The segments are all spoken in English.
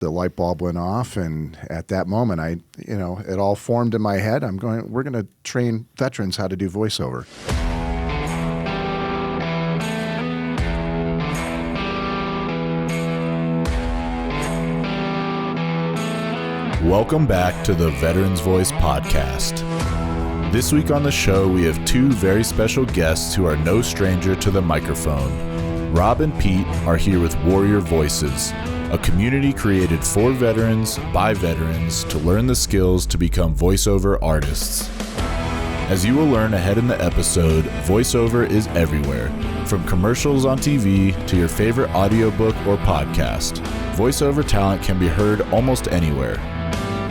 the light bulb went off, and at that moment, it all formed in my head. We're going to train veterans how to do voiceover. Welcome back to the Veterans Voice Podcast. This week on the show, we have two very special guests who are no stranger to the microphone. Rob and Pete are here with Warrior Voices, a community created for veterans by veterans to learn the skills to become voiceover artists. As you will learn ahead in the episode, voiceover is everywhere, from commercials on TV to your favorite audiobook or podcast. Voiceover talent can be heard almost anywhere.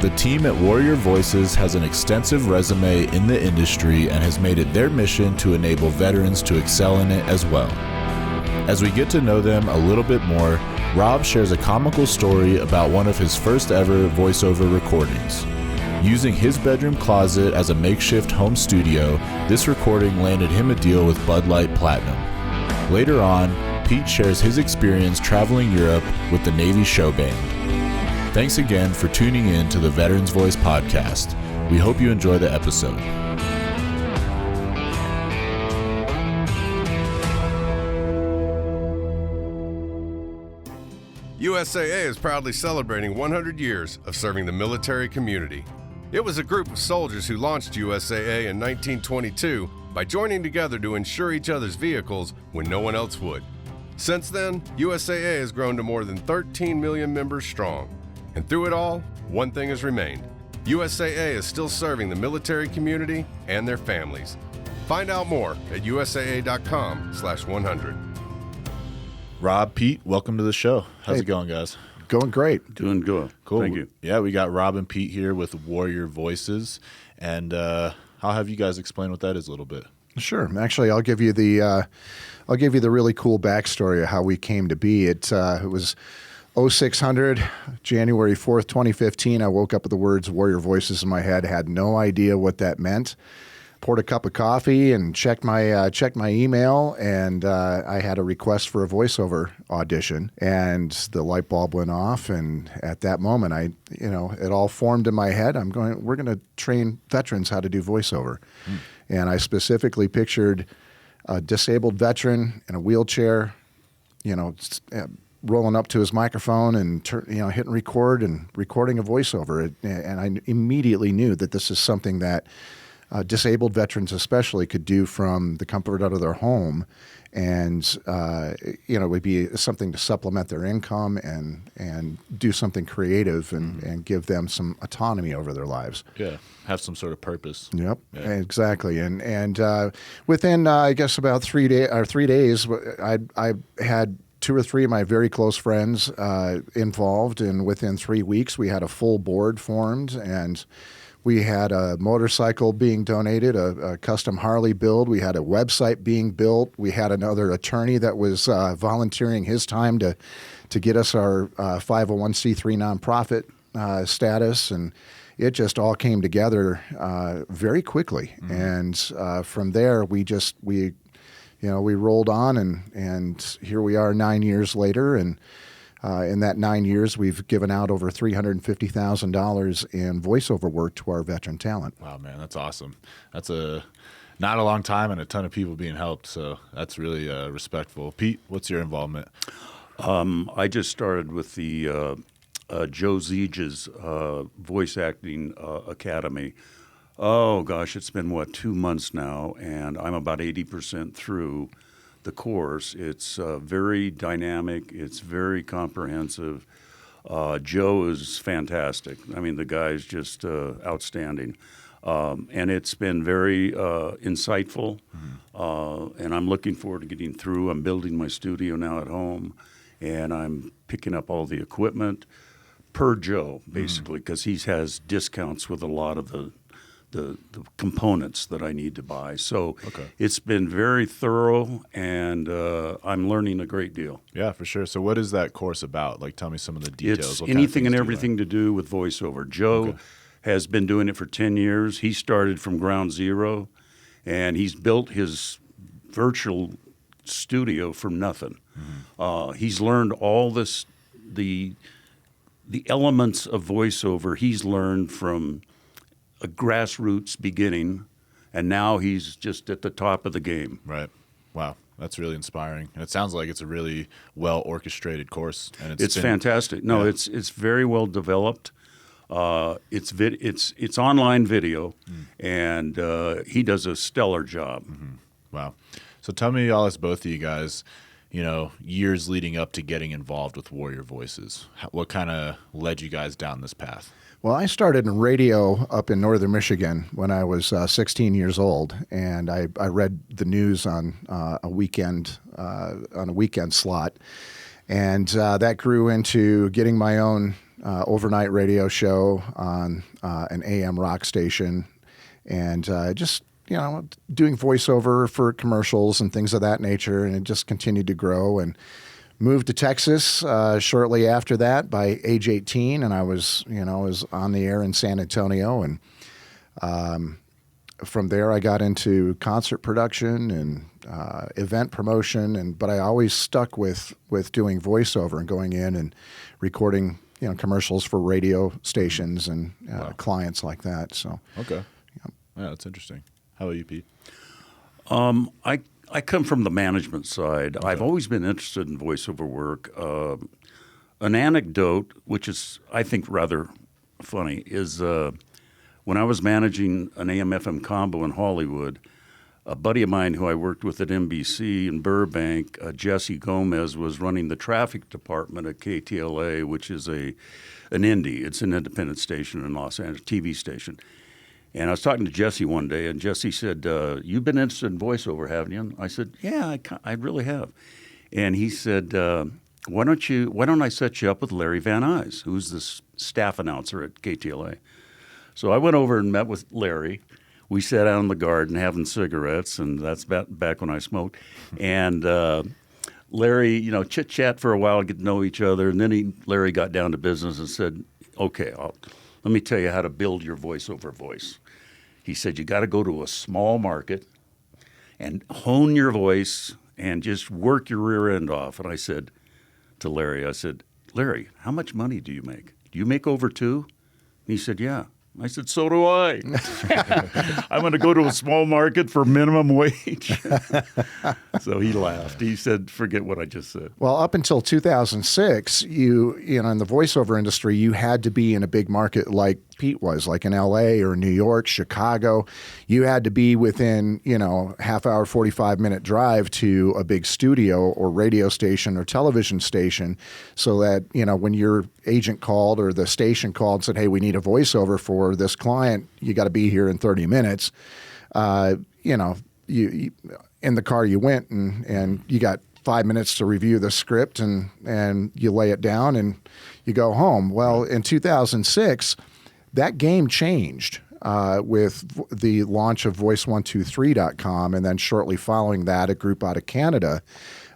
The team at Warrior Voices has an extensive resume in the industry and has made it their mission to enable veterans to excel in it as well. As we get to know them a little bit more, Rob shares a comical story about one of his first ever voiceover recordings. Using his bedroom closet as a makeshift home studio, this recording landed him a deal with Bud Light Platinum. Later on, Pete shares his experience traveling Europe with the Navy show band. Thanks again for tuning in to the Veterans Voice Podcast. We hope you enjoy the episode. USAA is proudly celebrating 100 years of serving the military community. It was a group of soldiers who launched USAA in 1922 by joining together to insure each other's vehicles when no one else would. Since then, USAA has grown to more than 13 million members strong. And through it all, one thing has remained. USAA is still serving the military community and their families. Find out more at usaa.com/100. Rob, Pete, welcome to the show. How's it going, guys? Going great. Doing good. Cool. Thank you. Yeah, we got Rob and Pete here with Warrior Voices. And I'll have you guys explain what that is a little bit. Sure. Actually, I'll give you the really cool backstory of how we came to be. It was 0600, January 4th, 2015. I woke up with the words Warrior Voices in my head, had no idea what that meant. Poured a cup of coffee and checked my email, and I had a request for a voiceover audition, and the light bulb went off, and at that moment, it all formed in my head. We're going to train veterans how to do voiceover. And I specifically pictured a disabled veteran in a wheelchair, rolling up to his microphone and hitting record and recording a voiceover. And I immediately knew that this is something that disabled veterans especially could do from the comfort of their home, and it would be something to supplement their income and do something creative and give them some autonomy over their lives. Yeah, have some sort of purpose. Yep, yeah. Exactly. And within I guess about 3 days, I had 2 or 3 of my very close friends involved, and within 3 weeks we had a full board formed, and we had a motorcycle being donated, a custom Harley build. We had a website being built. We had another attorney that was volunteering his time to get us our 501c3 nonprofit status, and it just all came together very quickly. And from there, we rolled on, and here we are 9 years later, and in that 9 years, we've given out over $350,000 in voiceover work to our veteran talent. Wow, man, that's awesome. That's not a long time and a ton of people being helped, so that's really respectful. Pete, what's your involvement? I just started with the Joe Ziege's Voice Acting Academy. Oh, gosh, it's been, 2 months now, and I'm about 80% through the course. It's very dynamic. It's very comprehensive. Joe is fantastic. I mean, the guy's just outstanding. And it's been very insightful, and I'm looking forward to getting through. I'm building my studio now at home, and I'm picking up all the equipment per Joe, basically, because he has discounts with a lot of the components that I need to buy. So It's been very thorough, and I'm learning a great deal. Yeah, for sure. So what is that course about? Like, tell me some of the details. It's anything and everything to do with voiceover. Joe has been doing it for 10 years. He started from ground zero, and he's built his virtual studio from nothing. He's learned all the the elements of voiceover he's learned from a grassroots beginning, and now he's just at the top of the game. Right. Wow. That's really inspiring. And it sounds like it's a really well orchestrated course. And it's fantastic. No, yeah. it's very well developed. It's online video, and he does a stellar job. Mm-hmm. Wow. So tell me, all, as both of you guys, years leading up to getting involved with Warrior Voices, what kind of led you guys down this path? Well, I started in radio up in northern Michigan when I was 16 years old, and I read the news on a weekend slot, and that grew into getting my own overnight radio show on an AM rock station, and just doing voiceover for commercials and things of that nature, and it just continued to grow. And moved to Texas shortly after that by age 18, and I was on the air in San Antonio, and from there I got into concert production and event promotion, but I always stuck with doing voiceover and going in and recording commercials for radio stations and clients like that. So okay, yeah, that's interesting. How about you, Pete? I come from the management side. Okay. I've always been interested in voiceover work. An anecdote, which is, I think, rather funny, is when I was managing an AM/FM combo in Hollywood, a buddy of mine who I worked with at NBC in Burbank, Jesse Gomez, was running the traffic department at KTLA, which is an indie. It's an independent station in Los Angeles, TV station. And I was talking to Jesse one day, and Jesse said, "You've been interested in voiceover, haven't you?" And I said, "Yeah, I really have." And he said, "Why don't I set you up with Larry Van Nuys, who's the staff announcer at KTLA?" So I went over and met with Larry. We sat out in the garden having cigarettes, and that's back when I smoked. And Larry, chit-chat for a while, get to know each other, and then Larry got down to business and said, "Okay, let me tell you how to build your voiceover voice." He said, "You got to go to a small market and hone your voice and just work your rear end off." And I said to Larry, "Larry, how much money do you make? Do you make over 2?" And he said, "Yeah." I said, "So do I." I'm going to go to a small market for minimum wage. So he laughed. He said, "Forget what I just said." Well, up until 2006, in the voiceover industry, you had to be in a big market like Pete was, like in LA or New York, Chicago. You had to be within, half hour, 45-minute drive to a big studio or radio station or television station, so that, when your agent called or the station called and said, "Hey, we need a voiceover for this client, you got to be here in 30 minutes. You in the car you went and you got 5 minutes to review the script and you lay it down and you go home. Well, in 2006, that game changed with the launch of voice123.com, and then shortly following that, a group out of Canada,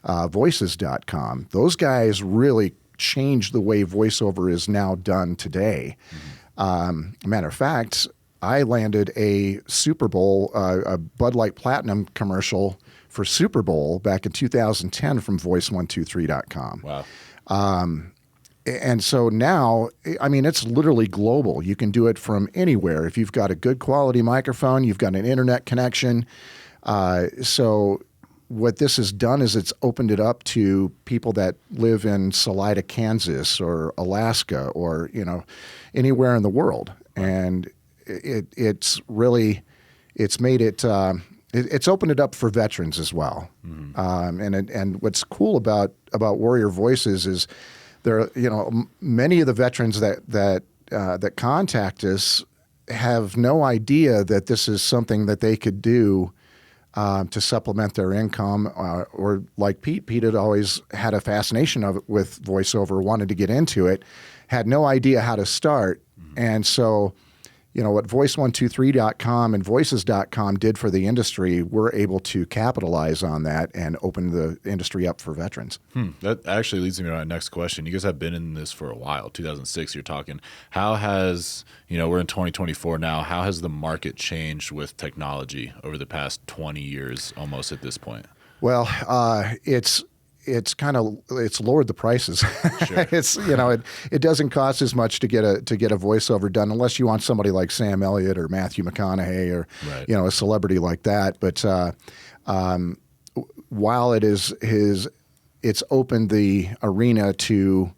voices.com. Those guys really changed the way voiceover is now done today. Matter of fact, I landed a Super Bowl, a Bud Light Platinum commercial for Super Bowl back in 2010 from voice123.com. Wow. And so now, it's literally global. You can do it from anywhere. If you've got a good quality microphone, you've got an internet connection. So what this has done is it's opened it up to people that live in Salida, Kansas, or Alaska, or anywhere in the world. And it's made it. It's opened it up for veterans as well. Mm-hmm. And what's cool about Warrior Voices is there. Many of the veterans that contact us have no idea that this is something that they could do to supplement their income, or like Pete had always had a fascination with voiceover, wanted to get into it, had no idea how to start. Mm-hmm. And so, what voice123.com and voices.com did for the industry, we're able to capitalize on that and open the industry up for veterans. That actually leads me to my next question. You guys have been in this for a while, 2006 you're talking. How has, we're in 2024 now, how has the market changed with technology over the past 20 years almost at this point? Well, it's it's lowered the prices. Sure. It's it doesn't cost as much to get a voiceover done unless you want somebody like Sam Elliott or Matthew McConaughey or Right. a celebrity like that. But while it's opened the arena to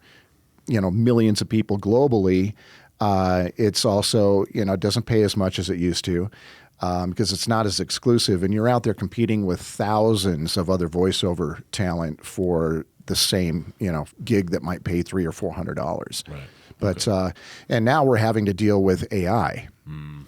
millions of people globally. It's also it doesn't pay as much as it used to. Because it's not as exclusive, and you're out there competing with thousands of other voiceover talent for the same, gig that might pay $300 or $400. Right. But and now we're having to deal with AI,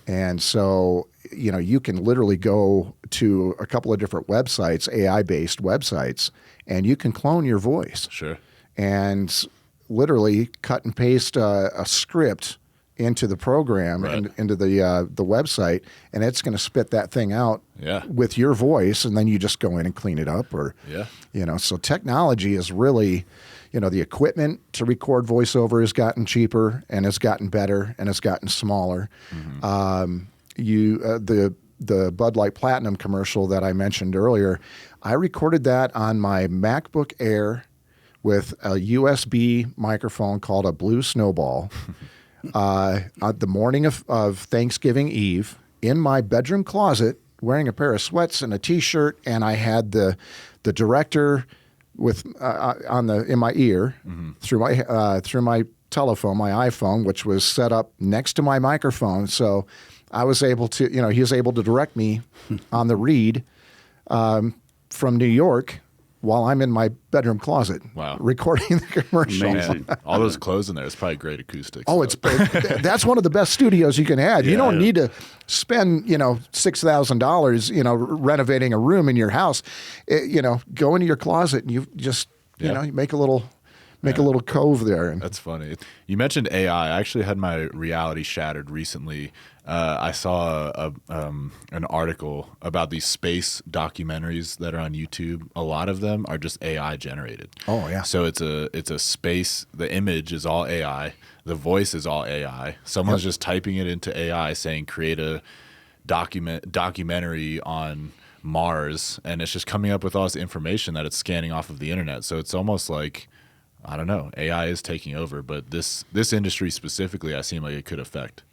and so you can literally go to a couple of different websites, AI-based websites, and you can clone your voice. Sure. And literally cut and paste a script into the program Right. and into the website, and it's going to spit that thing out Yeah. with your voice, and then you just go in and clean it up. Or so technology is really, the equipment to record voiceover has gotten cheaper and has gotten better and has gotten smaller. The Bud Light Platinum commercial that I mentioned earlier, I recorded that on my MacBook Air with a USB microphone called a Blue Snowball. On the morning of Thanksgiving Eve, in my bedroom closet, wearing a pair of sweats and a T-shirt, and I had the director with in my ear through my telephone, my iPhone, which was set up next to my microphone. So I was able to, he was able to direct me on the read from New York while I'm in my bedroom closet, Wow. recording the commercial. Amazing. Man, all those clothes in there, it's probably great acoustics. Oh, that's one of the best studios you can have. You don't need to spend, $6,000, renovating a room in your house. Go into your closet and you just, you make a little cove there. That's funny. You mentioned AI. I actually had my reality shattered recently. I saw an article about these space documentaries that are on YouTube. A lot of them are just AI generated. Oh, yeah. So it's a space. The image is all AI. The voice is all AI. Someone's just typing it into AI saying create a documentary on Mars, and it's just coming up with all this information that it's scanning off of the internet. So it's almost like, I don't know, AI is taking over, but this industry specifically, I seem like it could affect.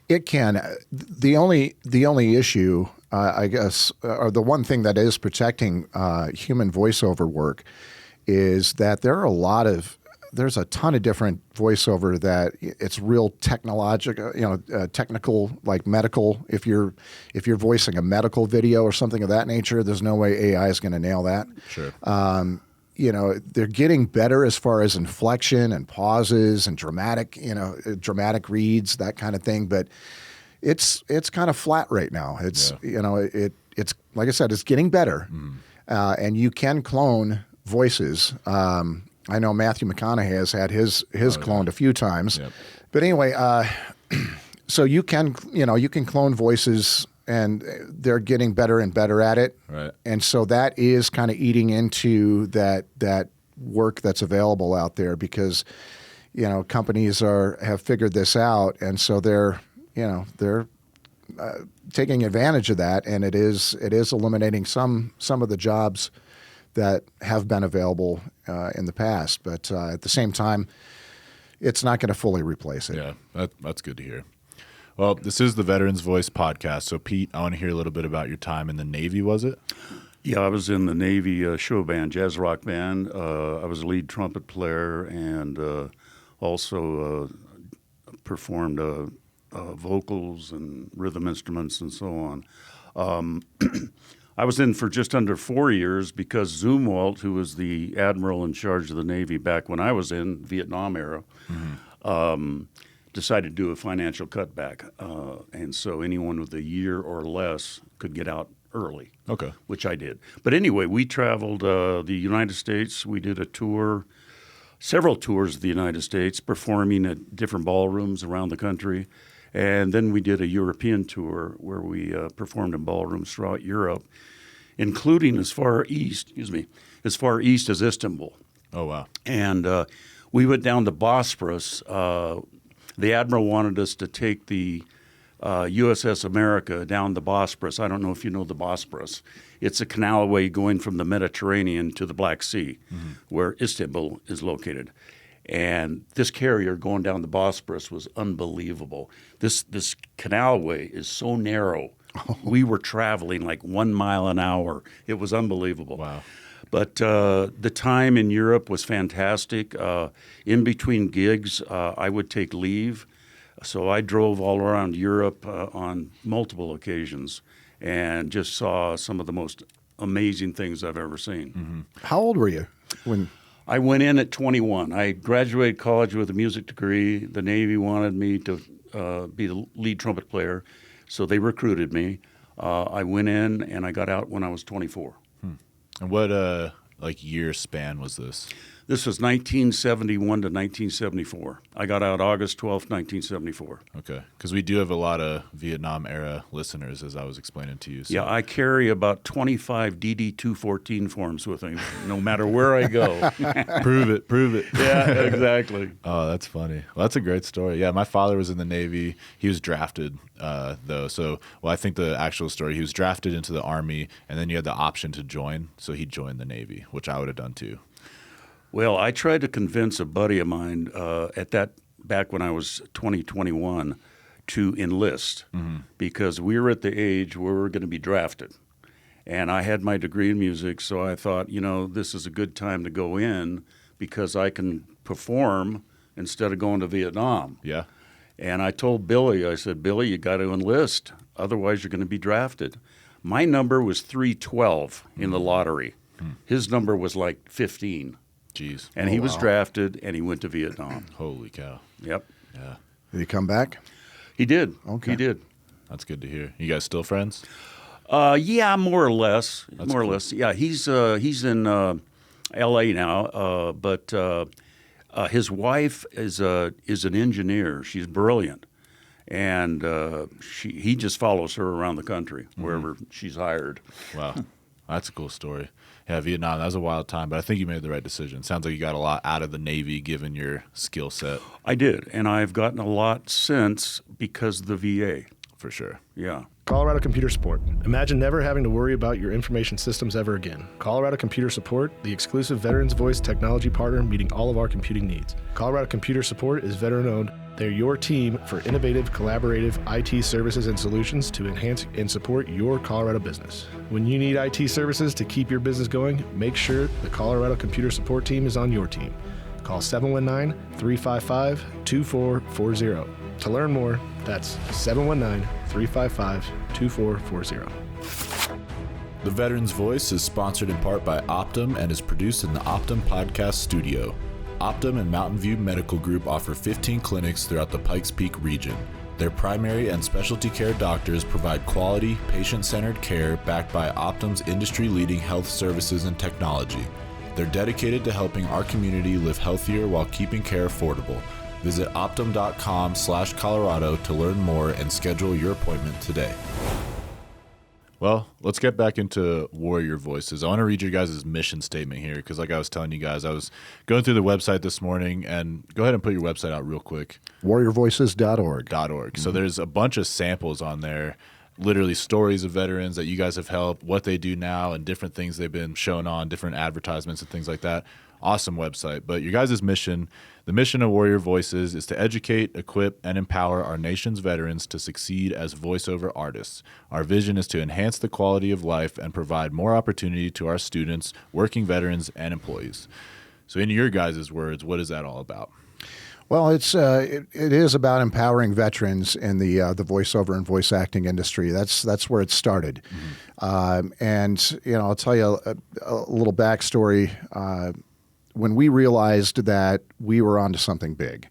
It can. The only issue, I guess, or the one thing that is protecting human voiceover work is that there's a ton of different voiceover that it's real technical, like medical. If you're voicing a medical video or something of that nature, there's no way AI is going to nail that. Sure. They're getting better as far as inflection and pauses and dramatic reads, that kind of thing. But it's kind of flat right now. It's it's like I said, it's getting better, and you can clone voices. I know Matthew McConaughey has had his cloned a few times, but anyway, so you can clone voices. And they're getting better and better at it. Right. And so that is kind of eating into that work that's available out there because, companies have figured this out. And so they're taking advantage of that. And it is eliminating some of the jobs that have been available in the past. But at the same time, it's not going to fully replace it. Yeah, that's good to hear. Well, this is the Veterans Voice podcast. So, Pete, I want to hear a little bit about your time in the Navy, was it? Yeah, I was in the Navy show band, jazz rock band. I was a lead trumpet player and also performed vocals and rhythm instruments and so on. I was in for just under 4 years because Zumwalt, who was the admiral in charge of the Navy back when I was in Vietnam era, decided to do a financial cutback. And so anyone with a year or less could get out early. Okay. Which I did. But anyway, we traveled the United States. We did a tour, several tours of the United States, performing at different ballrooms around the country. And then we did a European tour where we performed in ballrooms throughout Europe, including as far east as Istanbul. Oh, wow. And we went down the Bosphorus. The admiral wanted us to take the USS America down the Bosporus. I don't know if you know the Bosporus. It's a canalway going from the Mediterranean to the Black Sea, where Istanbul is located. And this carrier going down the Bosporus was unbelievable. This canalway is so narrow. We were traveling like 1 mile an hour. It was unbelievable. Wow. But the time in Europe was fantastic. In between gigs, I would take leave. So I drove all around Europe on multiple occasions and just saw some of the most amazing things I've ever seen. How old were you when? I went in at 21. I graduated college with a music degree. The Navy wanted me to be the lead trumpet player, so they recruited me. I went in and I got out when I was 24. And what year span was this? This was 1971 to 1974. I got out August 12th, 1974. Okay, because we do have a lot of Vietnam-era listeners, as I was explaining to you. So. Yeah, I carry about 25 DD-214 forms with me, no matter where I go. Prove it. Yeah, exactly. Oh, that's funny. Well, that's a great story. Yeah, my father was in the Navy. He was drafted, though. So, I think the actual story, he was drafted into the Army, and then you had the option to join. So he joined the Navy, which I would have done too. Well, I tried to convince a buddy of mine back when I was 21, to enlist because we were at the age where we were going to be drafted. And I had my degree in music, so I thought, this is a good time to go in because I can perform instead of going to Vietnam. Yeah. And I told Billy, I said, Billy, you got to enlist, otherwise you're going to be drafted. My number was 312 in the lottery. His number was like 15. Jeez. And he was drafted, and he went to Vietnam. Holy cow. Yep. Yeah. Did he come back? He did. Okay. He did. That's good to hear. You guys still friends? Yeah, more or less. That's more cool. or less. Yeah, he's in L.A. now, but his wife is an engineer. She's brilliant, and he just follows her around the country wherever she's hired. Wow. That's a cool story. Yeah, Vietnam, that was a wild time, but I think you made the right decision. Sounds like you got a lot out of the Navy given your skill set. I did, and I've gotten a lot since because of the VA. For sure. Yeah. Colorado Computer Support. Imagine never having to worry about your information systems ever again. Colorado Computer Support, the exclusive Veterans Voice technology partner meeting all of our computing needs. Colorado Computer Support is veteran-owned. They're your team for innovative, collaborative IT services and solutions to enhance and support your Colorado business. When you need IT services to keep your business going, make sure the Colorado Computer Support team is on your team. Call 719-355-2440. To learn more, that's 719-355-2440. The Veterans Voice is sponsored in part by Optum and is produced in the Optum Podcast Studio. Optum and Mountain View Medical Group offer 15 clinics throughout the Pikes Peak region. Their primary and specialty care doctors provide quality, patient-centered care backed by Optum's industry-leading health services and technology. They're dedicated to helping our community live healthier while keeping care affordable. Visit optum.com/Colorado to learn more and schedule your appointment today. Well, let's get back into Warrior Voices. I want to read your guys' mission statement here because like I was telling you guys, I was going through the website this morning, and go ahead and put your website out real quick. warriorvoices.org. So there's a bunch of samples on there, literally stories of veterans that you guys have helped, what they do now, and different things they've been shown on, different advertisements and things like that. Awesome website. But your guys' mission, the mission of Warrior Voices is to educate, equip, and empower our nation's veterans to succeed as voiceover artists. Our vision is to enhance the quality of life and provide more opportunity to our students, working veterans, and employees. So in your guys' words, what is that all about? Well, it is about empowering veterans in the voiceover and voice acting industry. That's where it started. And I'll tell you a little backstory. When we realized that we were onto something big,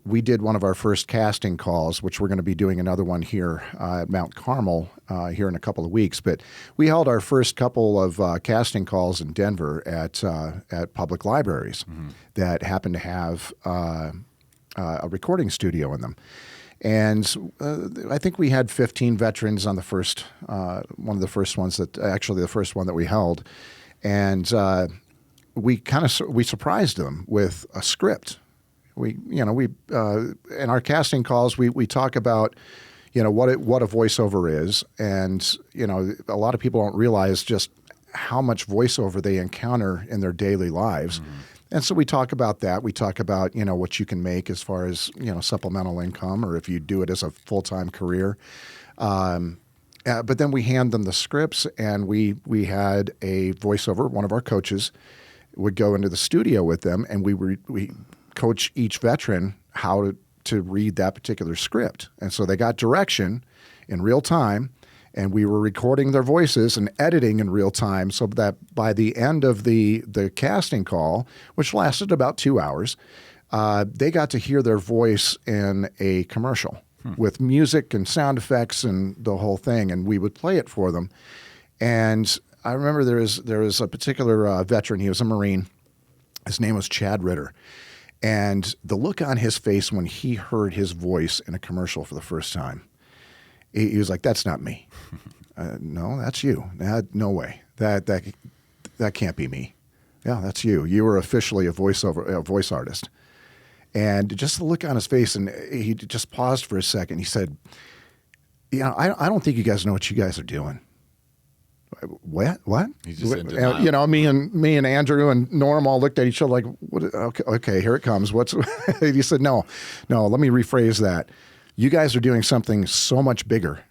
we did one of our first casting calls, which we're going to be doing another one here at Mount Carmel here in a couple of weeks. But we held our first couple of casting calls in Denver at public libraries that happened to have a recording studio in them. And I think we had 15 veterans on the first one of the first ones the first one that we held. And we surprised them with a script in our casting calls, we talk about, what a voiceover is. And, a lot of people don't realize just how much voiceover they encounter in their daily lives. Mm-hmm. And so we talk about that. We talk about, what you can make as far as, supplemental income, or if you do it as a full-time career. But then we hand them the scripts, and we had a voiceover. One of our coaches would go into the studio with them, and we coach each veteran how to read that particular script. And so they got direction in real time, and we were recording their voices and editing in real time, so that by the end of the casting call, which lasted about 2 hours, they got to hear their voice in a commercial with music and sound effects and the whole thing, and we would play it for them. And I remember there was a particular veteran. He was a Marine. His name was Chad Ritter. And the look on his face when he heard his voice in a commercial for the first time, he was like, "That's not me." No, that's you. No way. That can't be me. Yeah, that's you. You were officially a voice artist. And just the look on his face, and he just paused for a second. He said, I don't think you guys know what you guys are doing. What? He's just in denial. Me and Andrew and Norm all looked at each other like, what? Okay, here it comes. He said, no, let me rephrase that. You guys are doing something so much bigger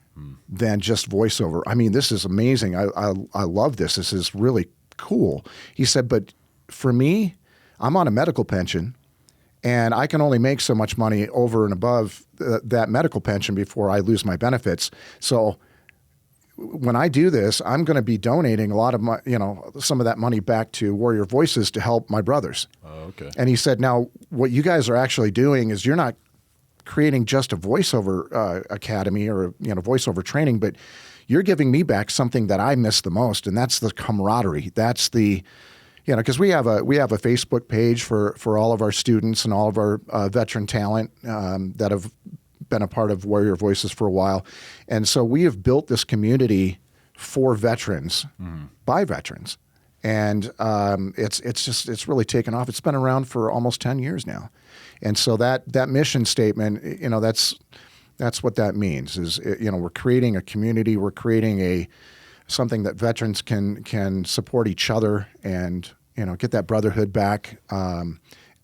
than just voiceover. I mean, this is amazing. I love this. This is really cool. He said, but for me, I'm on a medical pension, and I can only make so much money over and above that medical pension before I lose my benefits. So when I do this, I'm going to be donating a lot of some of that money back to Warrior Voices to help my brothers. Oh, okay. And he said, now what you guys are actually doing is you're not creating just a voiceover academy or voiceover training, but you're giving me back something that I miss the most, and that's the camaraderie. That's the because we have a Facebook page for all of our students and all of our veteran talent that have been a part of Warrior Voices for a while. And so we have built this community for veterans, by veterans. And it's really taken off. It's been around for almost 10 years now. And so that mission statement, that's what that means is, we're creating a community. We're creating something that veterans can support each other and, get that brotherhood back,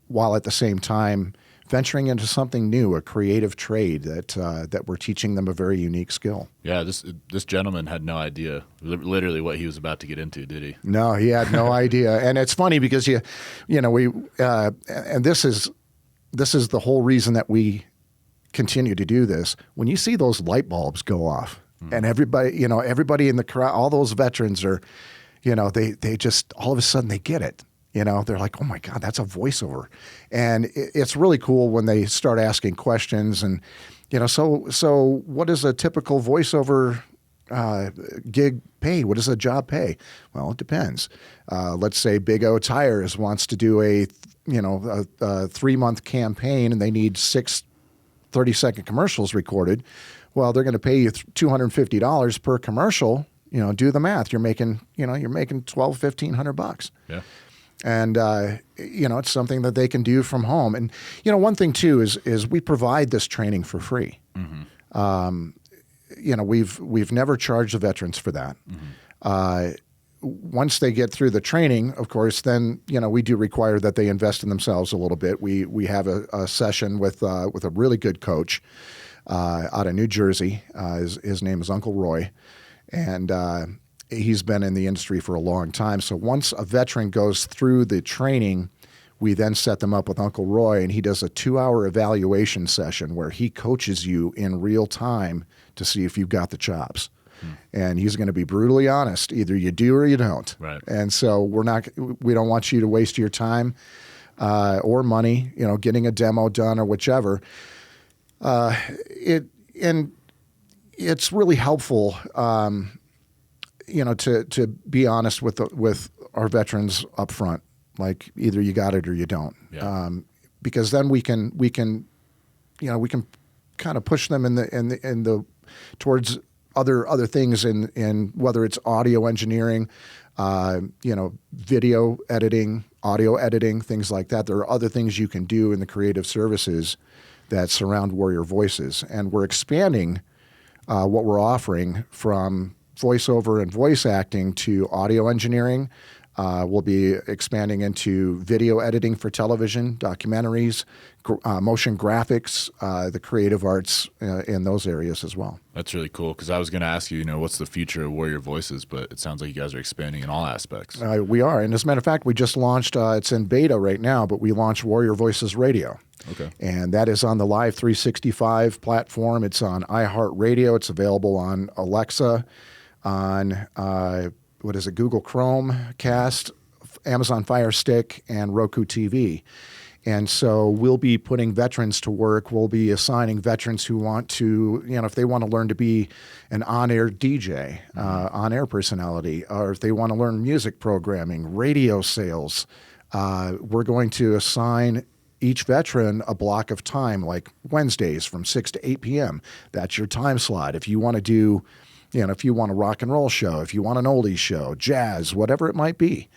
while at the same time venturing into something new, a creative trade that we're teaching them a very unique skill. Yeah, this gentleman had no idea literally what he was about to get into, did he? No, he had no idea. And it's funny because and this is the whole reason that we continue to do this. When you see those light bulbs go off, and everybody in the crowd, all those veterans are, they just all of a sudden they get it. They're like, oh my God, that's a voiceover. And it's really cool when they start asking questions and, so what does a typical voiceover gig pay? What does a job pay? Well, it depends. Let's say Big O Tires wants to do a 3-month campaign and they need 6 30-second commercials recorded. Well, they're going to pay you $250 per commercial. Do the math. You're making $1,200-$1,500. Yeah. And, it's something that they can do from home. And, one thing too is we provide this training for free. Mm-hmm. We've never charged the veterans for that. Mm-hmm. Once they get through the training, of course, then, we do require that they invest in themselves a little bit. We have a session with a really good coach out of New Jersey. His name is Uncle Roy. And he's been in the industry for a long time. So once a veteran goes through the training, we then set them up with Uncle Roy, and he does a 2-hour evaluation session where he coaches you in real time to see if you've got the chops. And he's going to be brutally honest. Either you do or you don't. Right. And so we don't want you to waste your time or money, getting a demo done or whichever. It's really helpful, to be honest with our veterans up front. Like either you got it or you don't. Yeah. Because then we can kind of push them in the towards other things in whether it's audio engineering, video editing, audio editing, things like that. There are other things you can do in the creative services that surround Warrior Voices. And we're expanding what we're offering from voiceover and voice acting to audio engineering. We'll be expanding into video editing for television, documentaries, motion graphics, the creative arts in those areas as well. That's really cool, because I was going to ask you, what's the future of Warrior Voices, but it sounds like you guys are expanding in all aspects. We are. And as a matter of fact, we just launched, it's in beta right now, but we launched Warrior Voices Radio. Okay. And that is on the Live 365 platform. It's on iHeartRadio. It's available on Alexa, on Google Chromecast, Amazon Fire Stick, and Roku TV. And so we'll be putting veterans to work. We'll be assigning veterans who want to, if they want to learn to be an on-air DJ, on-air personality, or if they want to learn music programming, radio sales, we're going to assign each veteran a block of time, like Wednesdays from 6 to 8 p.m. That's your time slot. If you want to do, if you want a rock and roll show, if you want an oldies show, jazz, whatever it might be,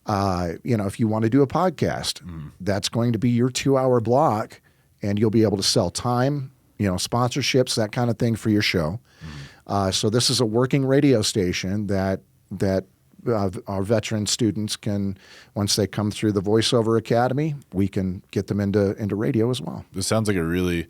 if you want to do a podcast, that's going to be your 2-hour block, and you'll be able to sell time, sponsorships, that kind of thing for your show. So this is a working radio station that our veteran students can, once they come through the Voiceover Academy, we can get them into radio as well. This sounds like a really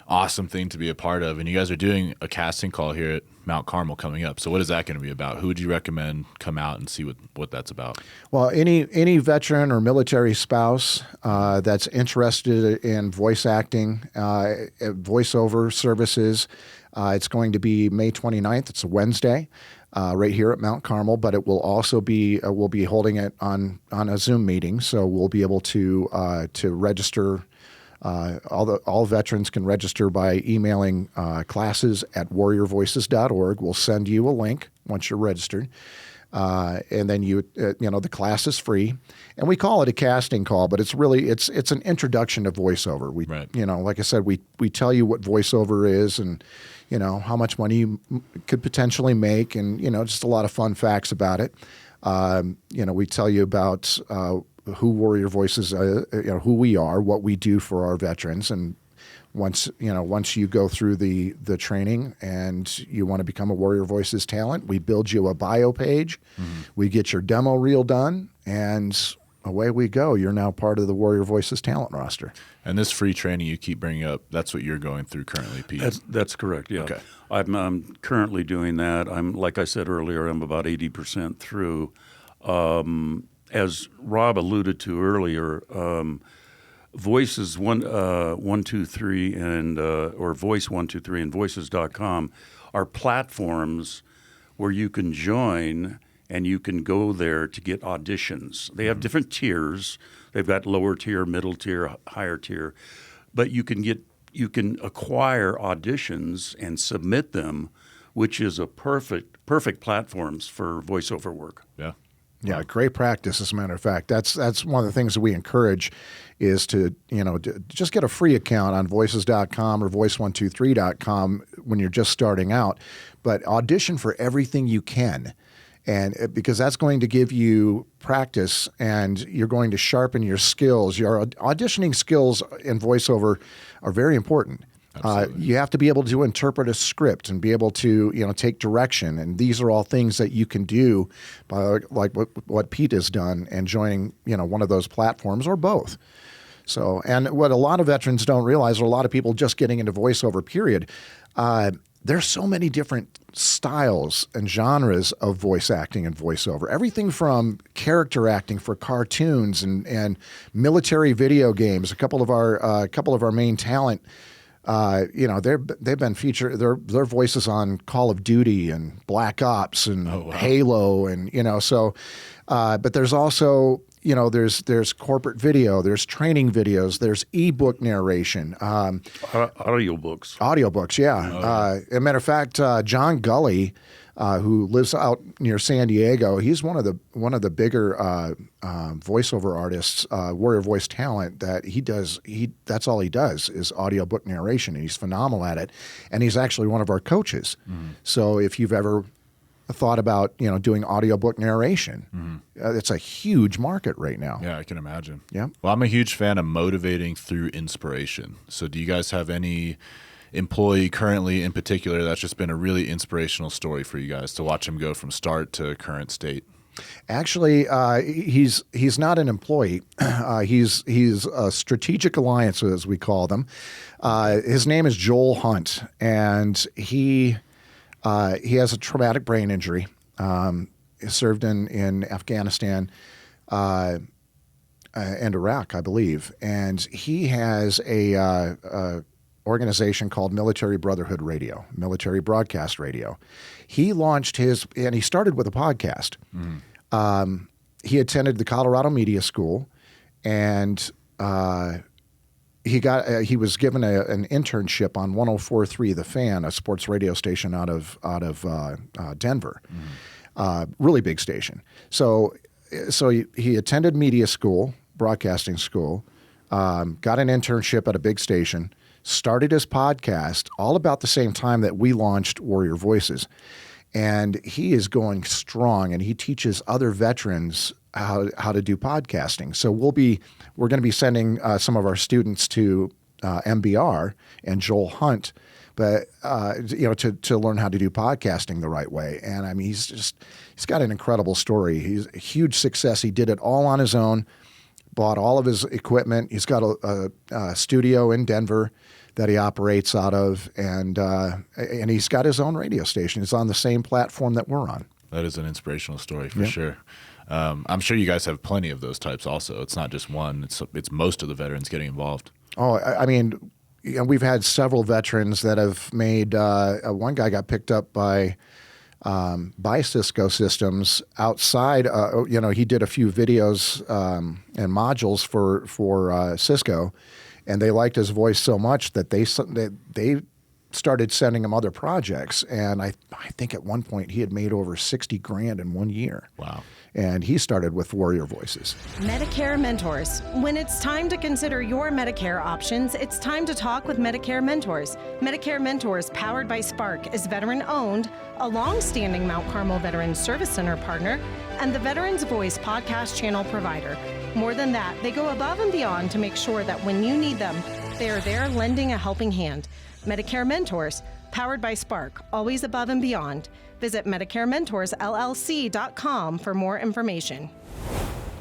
awesome thing to be a part of. And you guys are doing a casting call here at Mount Carmel coming up. So what is that going to be about? Who would you recommend come out and see what that's about? Well, any veteran or military spouse that's interested in voice acting, voiceover services, it's going to be May 29th. It's a Wednesday. Right here at Mount Carmel, but it will also be we'll be holding it on a Zoom meeting, so we'll be able to register. All veterans can register by emailing classes@warriorvoices.org. We'll send you a link once you're registered, and then the class is free, and we call it a casting call, but it's really it's an introduction to voiceover. We like I said, we tell you what voiceover is and how much money you could potentially make, and just a lot of fun facts about it. We tell you about who Warrior Voices, who we are, what we do for our veterans, and once you go through the training and you want to become a Warrior Voices talent, we build you a bio page, we get your demo reel done, and away we go. You're now part of the Warrior Voices talent roster. And this free training you keep bringing up, that's what you're going through currently, Pete? That's correct, yeah. Okay. I'm currently doing that. Like I said earlier, I'm about 80% through. As Rob alluded to earlier, Voices 123 and or Voice 123 and Voices.com are platforms where you can join and you can go there to get auditions. They have different tiers. They've got lower tier, middle tier, higher tier, but you can acquire auditions and submit them, which is a perfect platforms for voiceover work. Yeah. Yeah, great practice. As a matter of fact, that's one of the things that we encourage is to just get a free account on voices.com or voice123.com when you're just starting out, but audition for everything you can. And because that's going to give you practice and you're going to sharpen your skills. Your auditioning skills in voiceover are very important. You have to be able to interpret a script and be able to, take direction. And these are all things that you can do by like what Pete has done and joining, one of those platforms or both. So, and what a lot of veterans don't realize, or a lot of people just getting into voiceover period, there's so many different styles and genres of voice acting and voiceover. Everything from character acting for cartoons and military video games. A couple of our main talent, they've been featured. Their voices on Call of Duty and Black Ops and Halo, and but there's also there's corporate video, there's training videos, there's ebook narration, audiobooks. Yeah. As a matter of fact, John Gully, who lives out near San Diego, he's one of the bigger voiceover artists, Warrior Voice talent. That's all he does is audiobook narration, and he's phenomenal at it. And he's actually one of our coaches. So if you've ever thought about doing audiobook narration. It's a huge market right now. Yeah, I can imagine. Yeah. Well, I'm a huge fan of motivating through inspiration. So do you guys have any employee currently in particular that's just been a really inspirational story for you guys to watch him go from start to current state? Actually, he's not an employee. He's a strategic alliance, as we call them. His name is Joel Hunt, and he has a traumatic brain injury. He served in Afghanistan and Iraq, I believe, and he has a organization called Military Brotherhood Radio, Military Broadcast Radio. He launched and he started with a podcast. He attended the Colorado Media School, and he was given an internship on 104.3 The Fan, a sports radio station out of Denver. Really big station. So he attended media school, broadcasting school, got an internship at a big station, started his podcast all about the same time that we launched Warrior Voices. And he is going strong, and he teaches other veterans how to do podcasting. So we're going to be sending some of our students to MBR and Joel Hunt, but to learn how to do podcasting the right way. And I mean, he's got an incredible story. He's a huge success. He did it all on his own, bought all of his equipment. He's got a studio in Denver that he operates out of, and he's got his own radio station. It's on the same platform that we're on. That is an inspirational story for sure. I'm sure you guys have plenty of those types also. It's not just one. It's most of the veterans getting involved. Oh, I mean, we've had several veterans that have made one guy got picked up by Cisco Systems outside. He did a few videos and modules for Cisco, and they liked his voice so much that they started sending him other projects. And I think at one point he had made over $60,000 in 1 year. Wow. And he started with Warrior Voices. Medicare Mentors. When it's time to consider your Medicare options, it's time to talk with Medicare Mentors. Medicare Mentors, powered by Spark, is veteran-owned, a long-standing Mount Carmel Veterans Service Center partner, and the Veterans Voice podcast channel provider. More than that, they go above and beyond to make sure that when you need them, they are there lending a helping hand. Medicare Mentors, powered by Spark, always above and beyond. Visit MedicareMentorsLLC.com for more information.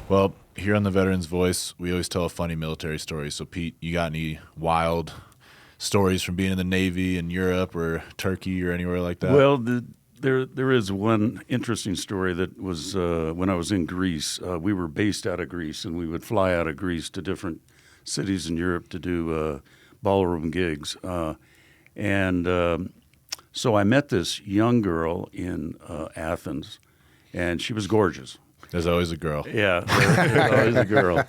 Well, here on the Veterans Voice, we always tell a funny military story. So, Pete, you got any wild stories from being in the Navy in Europe or Turkey or anywhere like that? Well, there is one interesting story that was when I was in Greece. We were based out of Greece, and we would fly out of Greece to different cities in Europe to do ballroom gigs. So I met this young girl in Athens, and she was gorgeous. There's always a girl. Yeah, there's always a girl,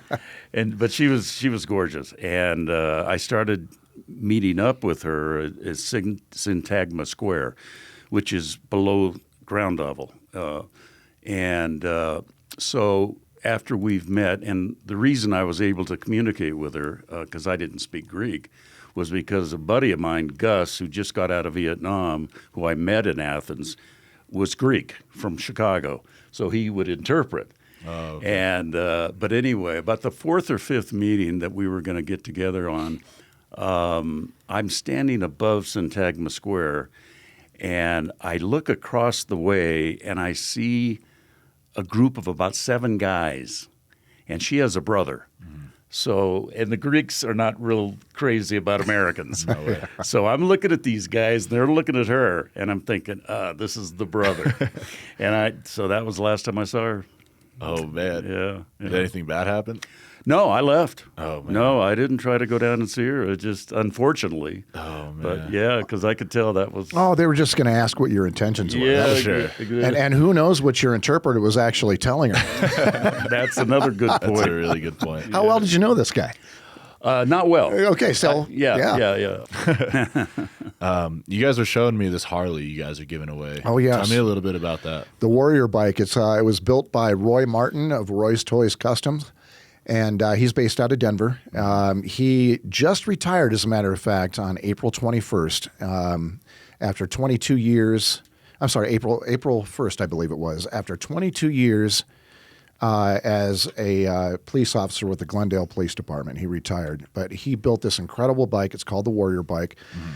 but she was gorgeous, and I started meeting up with her at Syntagma Square, which is below ground level, so after we've met, and the reason I was able to communicate with her because I didn't speak Greek, was because a buddy of mine, Gus, who just got out of Vietnam, who I met in Athens, was Greek from Chicago, so he would interpret. Oh, okay. And but anyway, about the fourth or fifth meeting that we were going to get together on, I'm standing above Syntagma Square, and I look across the way, and I see a group of about 7 guys, and she has a brother. So, and the Greeks are not real crazy about Americans. No way. So I'm looking at these guys, and they're looking at her, and I'm thinking, this is the brother. So that was the last time I saw her. Oh, man. Yeah. Did anything bad happen? No, I left. Oh, man. No, I didn't try to go down and see her. It just, unfortunately. Oh, man. But yeah, because I could tell that was. Oh, they were just going to ask what your intentions were. Yeah, sure. And who knows what your interpreter was actually telling her. That's another good point. That's a really good point. How well did you know this guy? Not well. Okay, so Yeah. You guys are showing me this Harley you guys are giving away. Oh, yes. Tell me a little bit about that. The Warrior bike. It was built by Roy Martin of Roy's Toys Customs, and he's based out of Denver. He just retired, as a matter of fact, on April 21st after 22 years I'm sorry, April 1st, I believe it was. After 22 years as a police officer with the Glendale Police Department, he retired. But he built this incredible bike. It's called the Warrior Bike. Mm-hmm.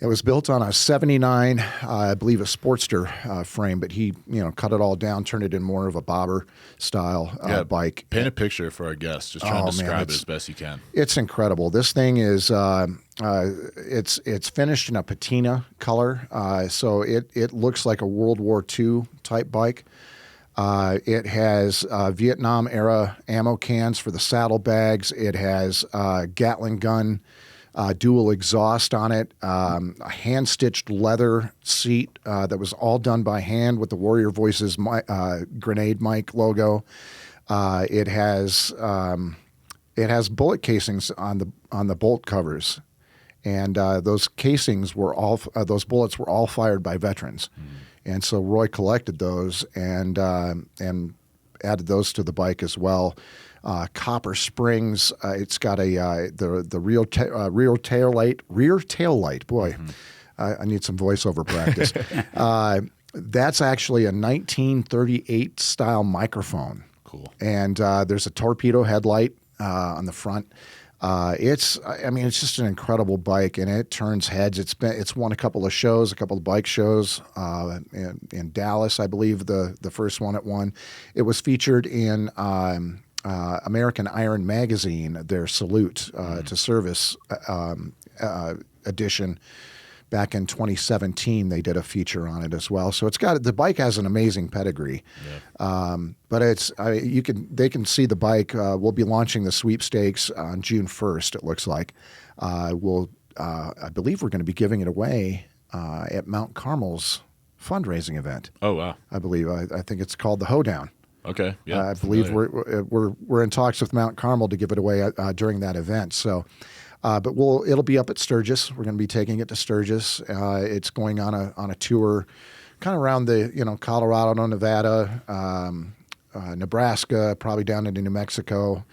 It was built on a 79, I believe, a Sportster frame, but he, cut it all down, turned it in more of a bobber style bike. Paint a picture for our guests. Just try and describe it as best you can. It's incredible. This thing is it's finished in a patina color, so it looks like a World War II type bike. It has Vietnam era ammo cans for the saddlebags. It has Gatling gun. Dual exhaust on it, a hand-stitched leather seat that was all done by hand with the Warrior Voices grenade mic logo. It has bullet casings on the bolt covers, and those casings were those bullets were all fired by veterans, and so Roy collected those and added those to the bike as well. Copper springs. It's got the rear tail light. Boy, I need some voiceover practice. That's actually a 1938 style microphone. Cool. And there's a torpedo headlight on the front. It's just an incredible bike, and it turns heads. It's won a couple of bike shows in Dallas, I believe. The first one it won. It was featured in American Iron Magazine, their Salute to Service edition back in 2017. They did a feature on it as well. So the bike has an amazing pedigree. Yeah. But they can see the bike. We'll be launching the sweepstakes on June 1st. It looks like I believe we're going to be giving it away at Mount Carmel's fundraising event. Oh wow! I believe I think it's called the Hoedown. Okay. Yeah. I believe we're in talks with Mount Carmel to give it away during that event. So, but it'll be up at Sturgis. We're going to be taking it to Sturgis. It's going on a tour, kind of around the Colorado, Nevada, Nebraska, probably down into New Mexico.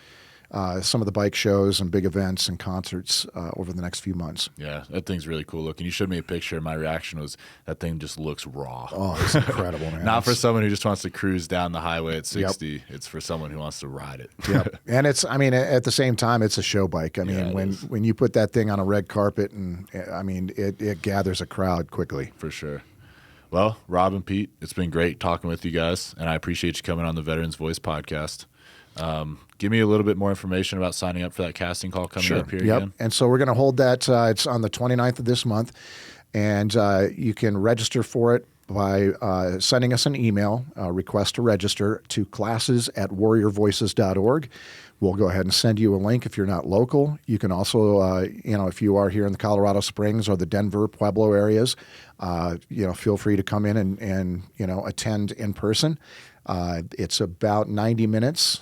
Some of the bike shows and big events and concerts over the next few months. Yeah, that thing's really cool looking. You showed me a picture, and my reaction was that thing just looks raw. Oh, it's incredible, man. Not for someone who just wants to cruise down the highway at 60. Yep. It's for someone who wants to ride it. Yep. And at the same time, it's a show bike. When you put that thing on a red carpet, and it gathers a crowd quickly. For sure. Well, Rob and Pete, it's been great talking with you guys, and I appreciate you coming on the Veterans Voice podcast. Give me a little bit more information about signing up for that casting call coming up here again. And so we're going to hold that. It's on the 29th of this month, and you can register for it by sending us an email, request to register, to classes@warriorvoices.org. We'll go ahead and send you a link if you're not local. You can also, if you are here in the Colorado Springs or the Denver, Pueblo areas, feel free to come in and attend in person. It's about 90 minutes.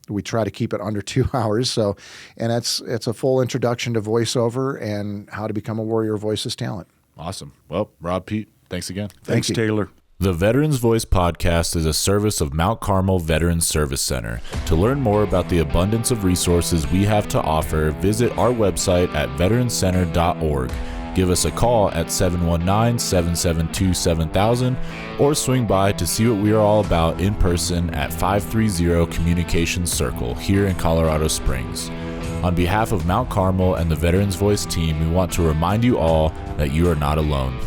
We try to keep it under 2 hours. And it's a full introduction to voiceover and how to become a Warrior Voices talent. Awesome. Well, Rob, Pete, thanks again. Thanks, Taylor. The Veterans Voice podcast is a service of Mount Carmel Veterans Service Center. To learn more about the abundance of resources we have to offer, visit our website at veteranscenter.org. Give us a call at 719-772-7000 or swing by to see what we are all about in person at 530 Communications Circle here in Colorado Springs. On behalf of Mount Carmel and the Veterans Voice team, we want to remind you all that you are not alone.